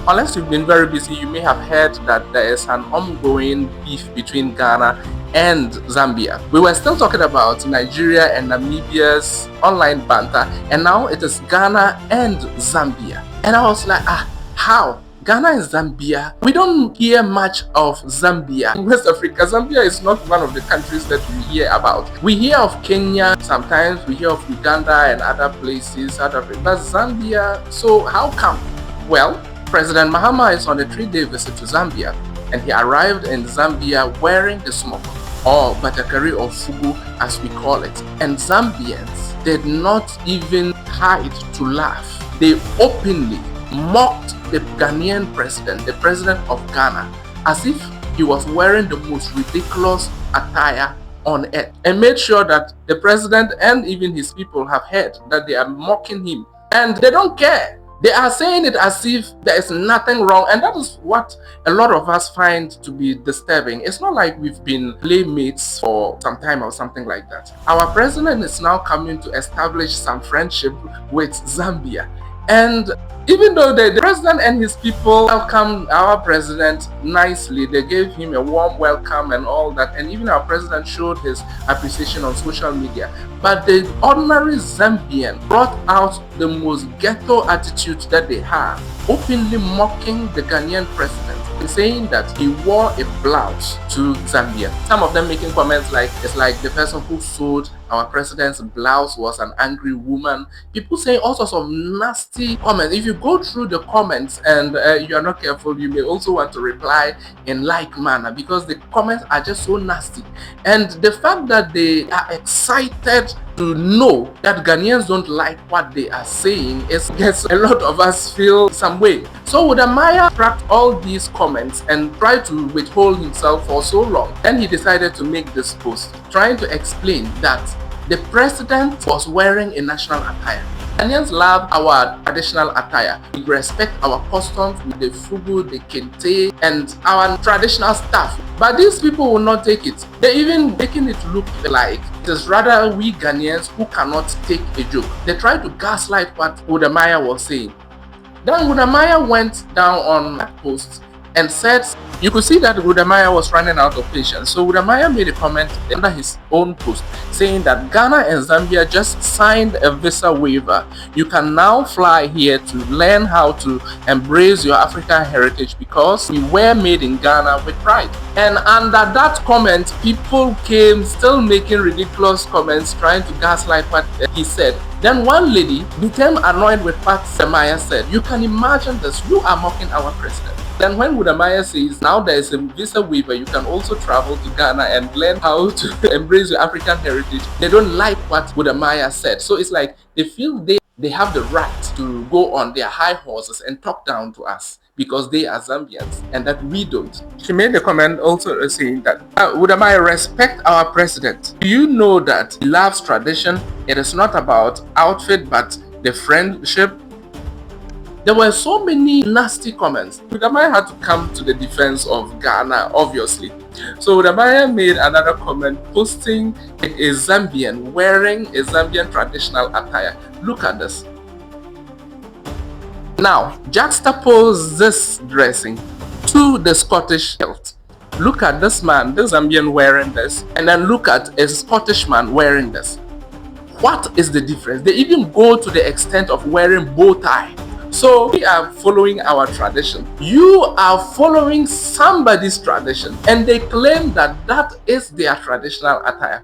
Unless you've been very busy, you may have heard that there is an ongoing beef between Ghana and Zambia. We were still talking about Nigeria and Namibia's online banter, and now it is Ghana and Zambia. And I was like, how? Ghana and Zambia, we don't hear much of Zambia. In West Africa, Zambia is not one of the countries that we hear about. We hear of Kenya, sometimes we hear of Uganda and other places, but Zambia, so how come? Well, President Mahama is on a 3-day visit to Zambia, and he arrived in Zambia wearing the smock, or Batakari or Fugu as we call it. And Zambians did not even hide to laugh. They openly mocked the Ghanaian president, the president of Ghana, as if he was wearing the most ridiculous attire on earth, and made sure that the president and even his people have heard that they are mocking him, and they don't care. They are saying it as if there is nothing wrong, and that is what a lot of us find to be disturbing. It's not like we've been playmates for some time or something like that. Our president is now coming to establish some friendship with Zambia. And even though the president and his people welcomed our president nicely, they gave him a warm welcome and all that, and even our president showed his appreciation on social media. But the ordinary Zambian brought out the most ghetto attitude that they have, openly mocking the Ghanaian president, saying that he wore a blouse to Zambia. Some of them making comments like, it's like the person who sewed our president's blouse was an angry woman. People saying all sorts of nasty comments. If you go through the comments and you are not careful, you may also want to reply in like manner, because the comments are just so nasty. And the fact that they are excited to know that Ghanaians don't like what they are saying gets a lot of us feel some way. So Udamaya tracked all these comments and tried to withhold himself for so long. Then he decided to make this post, trying to explain that the president was wearing a national attire. Ghanaians love our traditional attire. We respect our customs with the fugu, the kente, and our traditional stuff. But these people will not take it. They're even making it look like it is rather we Ghanaians who cannot take a joke. They try to gaslight what Udamaya was saying. Then Udamaya went down on that post and said, you could see that Udamaya was running out of patience. So Udamaya made a comment under his own post saying that Ghana and Zambia just signed a visa waiver. You can now fly here to learn how to embrace your African heritage because we were made in Ghana with pride. And under that comment, people came still making ridiculous comments trying to gaslight what he said. Then one lady became annoyed with what Udamaya said. You can imagine this, you are mocking our president. Then when Udamaya says now there is a visa waiver, you can also travel to Ghana and learn how to embrace your African heritage, they don't like what Udamaya said. So it's like they feel they have the right to go on their high horses and talk down to us because they are Zambians and that we don't. She made a comment also saying that Udamaya, respect our president. Do you know that he loves tradition? It is not about outfit but the friendship. There were so many nasty comments. Udamaya had to come to the defense of Ghana, obviously. So Udamaya made another comment posting a Zambian wearing a Zambian traditional attire. Look at this. Now, juxtapose this dressing to the Scottish kilt. Look at this man, this Zambian wearing this, and then look at a Scottish man wearing this. What is the difference? They even go to the extent of wearing bow tie. So we are following our tradition. You are following somebody's tradition, and they claim that that is their traditional attire.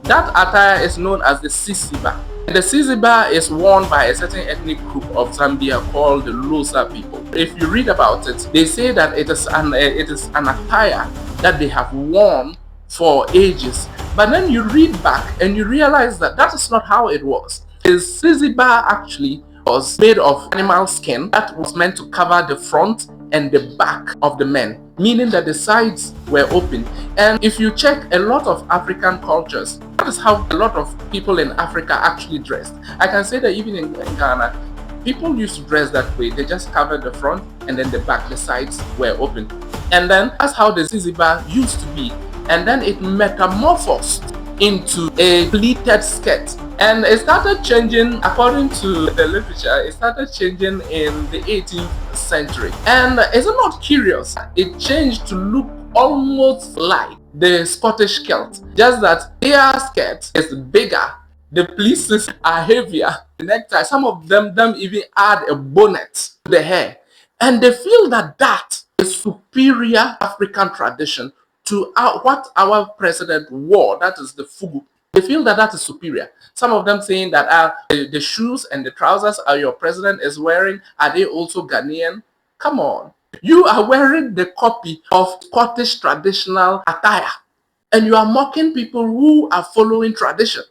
That attire is known as the sisiba. The sisiba is worn by a certain ethnic group of Zambia called the Losa people. If you read about it, they say that it is an attire that they have worn for ages. But then you read back and you realize that that is not how it was. The sisiba actually was made of animal skin that was meant to cover the front and the back of the men, meaning that the sides were open. And if you check a lot of African cultures, that is how a lot of people in Africa actually dressed. I can say that even in Ghana, people used to dress that way. They just covered the front and then the back, the sides were open. And then that's how the ziziba used to be. And then it metamorphosed into a pleated skirt. And it started changing, according to the literature, it started changing in the 18th century. And is it not curious? It changed to look almost like the Scottish kilt, just that their skirt is bigger, the pleaces are heavier, the necktie, some of them even add a bonnet to the hair. And they feel that that is superior African tradition to what our president wore, that is the Fugu. They feel that that is superior. Some of them saying that the shoes and the trousers your president is wearing, are they also Ghanaian? Come on. You are wearing the copy of Scottish traditional attire and you are mocking people who are following tradition.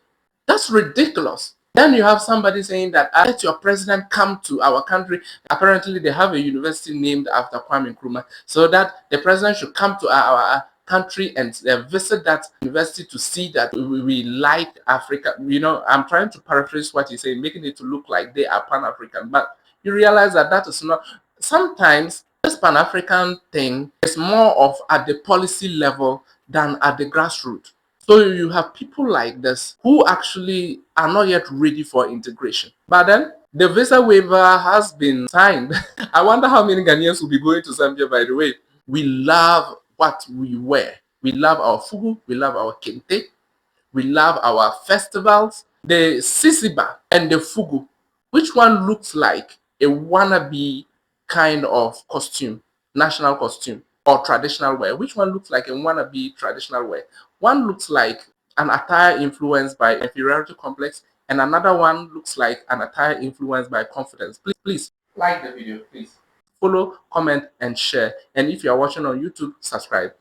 That's ridiculous. Then you have somebody saying that let your president come to our country. Apparently, they have a university named after Kwame Nkrumah, so that the president should come to our country and visit that university to see that we like Africa. You know, I'm trying to paraphrase what he's saying, making it to look like they are Pan-African, but you realize that that is not. Sometimes this Pan-African thing is more of at the policy level than at the grassroots. So you have people like this who actually are not yet ready for integration. But then the visa waiver has been signed. I wonder how many Ghanaians will be going to Zambia, by the way. We love what we wear. We love our fugu, we love our kente, we love our festivals. The sisiba and the fugu, which one looks like a wannabe kind of costume, national costume, or traditional wear? Which one looks like a wannabe traditional wear? One looks like an attire influenced by inferiority complex, and another one looks like an attire influenced by confidence. Please like the video, please. Follow, comment, and share. And if you are watching on YouTube, subscribe.